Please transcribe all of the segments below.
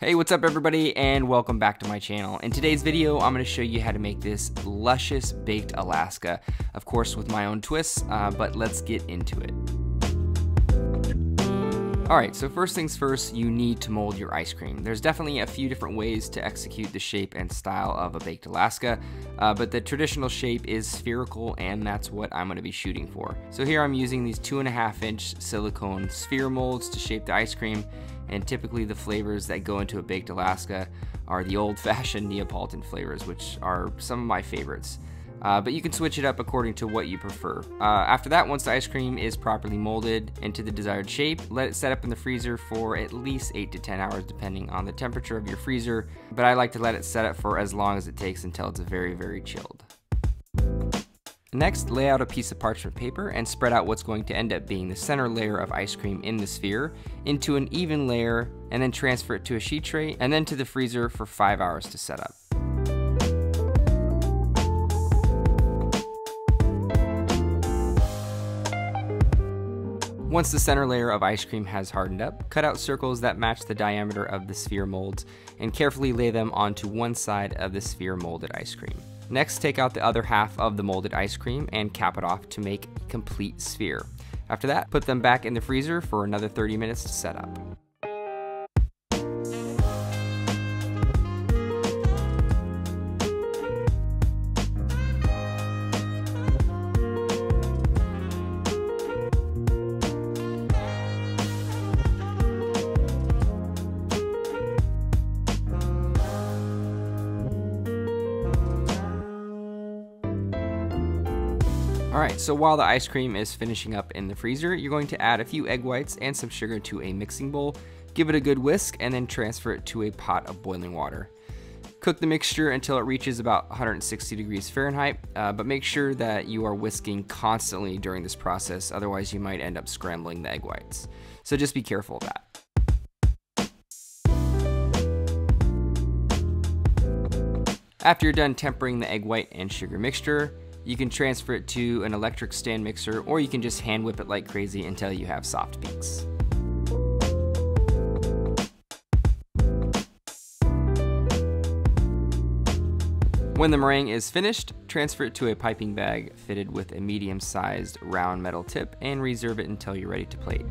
Hey, what's up everybody, and welcome back to my channel. In today's video, I'm going to show you how to make this luscious baked Alaska, of course with my own twists, but let's get into it. Alright, so first things first, you need to mold your ice cream. There's definitely a few different ways to execute the shape and style of a baked Alaska, but the traditional shape is spherical, and that's what I'm going to be shooting for. So here I'm using these 2.5-inch silicone sphere molds to shape the ice cream, and typically the flavors that go into a baked Alaska are the old-fashioned Neapolitan flavors, which are some of my favorites. But you can switch it up according to what you prefer. After that, once the ice cream is properly molded into the desired shape, let it set up in the freezer for at least 8 to 10 hours depending on the temperature of your freezer, but I like to let it set up for as long as it takes until it's very, very chilled. Next, lay out a piece of parchment paper and spread out what's going to end up being the center layer of ice cream in the sphere into an even layer, and then transfer it to a sheet tray and then to the freezer for 5 hours to set up. Once the center layer of ice cream has hardened up, cut out circles that match the diameter of the sphere molds and carefully lay them onto one side of the sphere molded ice cream. Next, take out the other half of the molded ice cream and cap it off to make a complete sphere. After that, put them back in the freezer for another 30 minutes to set up. Alright, so while the ice cream is finishing up in the freezer, you're going to add a few egg whites and some sugar to a mixing bowl, give it a good whisk, and then transfer it to a pot of boiling water. Cook the mixture until it reaches about 160 degrees Fahrenheit, but make sure that you are whisking constantly during this process, otherwise you might end up scrambling the egg whites. So just be careful of that. After you're done tempering the egg white and sugar mixture, you can transfer it to an electric stand mixer, or you can just hand whip it like crazy until you have soft peaks. When the meringue is finished, transfer it to a piping bag fitted with a medium-sized round metal tip and reserve it until you're ready to plate.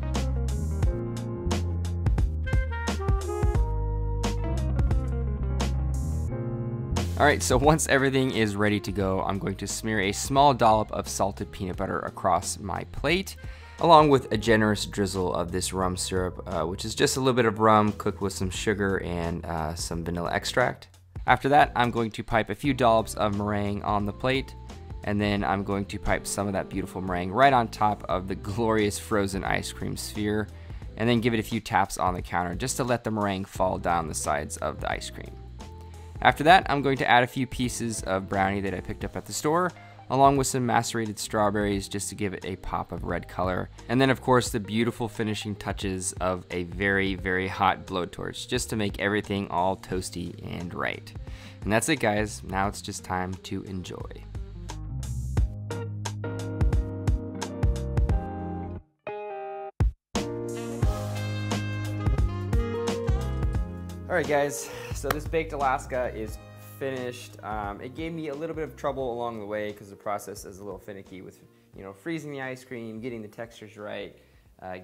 Alright, so once everything is ready to go, I'm going to smear a small dollop of salted peanut butter across my plate, along with a generous drizzle of this rum syrup, which is just a little bit of rum cooked with some sugar and some vanilla extract. After that, I'm going to pipe a few dollops of meringue on the plate, and then I'm going to pipe some of that beautiful meringue right on top of the glorious frozen ice cream sphere, and then give it a few taps on the counter just to let the meringue fall down the sides of the ice cream. After that, I'm going to add a few pieces of brownie that I picked up at the store, along with some macerated strawberries just to give it a pop of red color. And then of course the beautiful finishing touches of a very, very hot blowtorch just to make everything all toasty and right. And that's it guys, now it's just time to enjoy. Alright guys, so this baked Alaska is finished. It gave me a little bit of trouble along the way because the process is a little finicky with, freezing the ice cream, getting the textures right,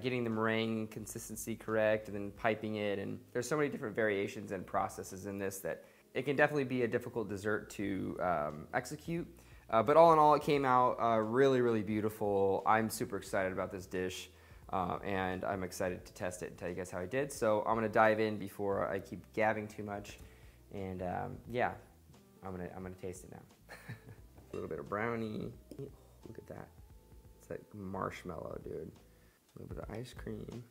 getting the meringue consistency correct, and then piping it. And there's so many different variations and processes in this that it can definitely be a difficult dessert to execute. But all in all, it came out really, really beautiful. I'm super excited about this dish. And I'm excited to test it and tell you guys how I did. So I'm gonna dive in before I keep gabbing too much, and yeah, I'm gonna taste it now. A little bit of brownie. Look at that. It's like marshmallow, dude. A little bit of ice cream.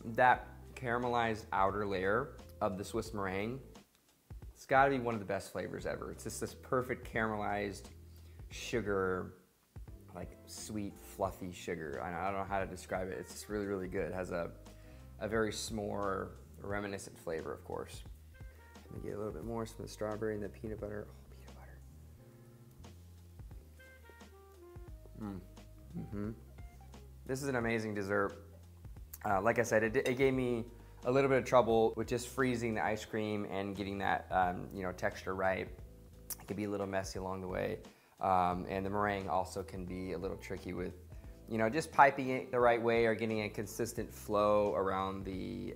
That caramelized outer layer of the Swiss meringue, it's gotta be one of the best flavors ever. It's just this perfect caramelized sugar, like sweet, fluffy sugar. I don't know how to describe it. It's just really, really good. It has a very s'more, reminiscent flavor, of course. Let me get a little bit more, some of the strawberry and the peanut butter. Oh, peanut butter. This is an amazing dessert. Like I said, it gave me a little bit of trouble with just freezing the ice cream and getting that you know, texture right. It can be a little messy along the way. And the meringue also can be a little tricky with, you know, just piping it the right way or getting a consistent flow around the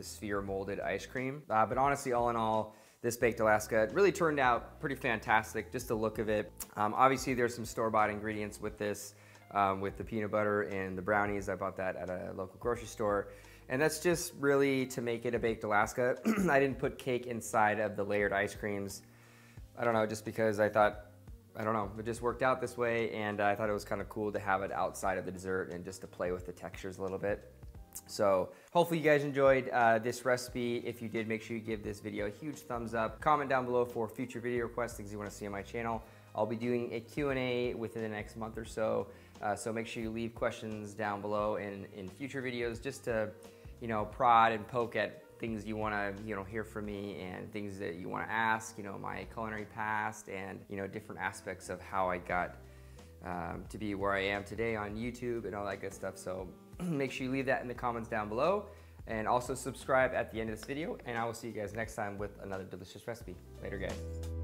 sphere molded ice cream. But honestly, all in all, this baked Alaska really turned out pretty fantastic, just the look of it. Obviously, there's some store-bought ingredients with this, with the peanut butter and the brownies. I bought that at a local grocery store. And that's just really to make it a baked Alaska. I didn't put cake inside of the layered ice creams. I don't know, just because I thought, I don't know, it just worked out this way, and I thought it was kind of cool to have it outside of the dessert and just to play with the textures a little bit. So hopefully you guys enjoyed this recipe. If you did, make sure you give this video a huge thumbs up. Comment down below for future video requests, things you want to see on my channel. I'll be doing a Q&A within the next month or so. So make sure you leave questions down below in future videos, just to, you know, prod and poke at things you want to, you know, hear from me, and things that you want to ask, you know, my culinary past, and, you know, different aspects of how I got to be where I am today on YouTube and all that good stuff. So make sure you leave that in the comments down below, and also subscribe at the end of this video, and I will see you guys next time with another delicious recipe. Later, guys.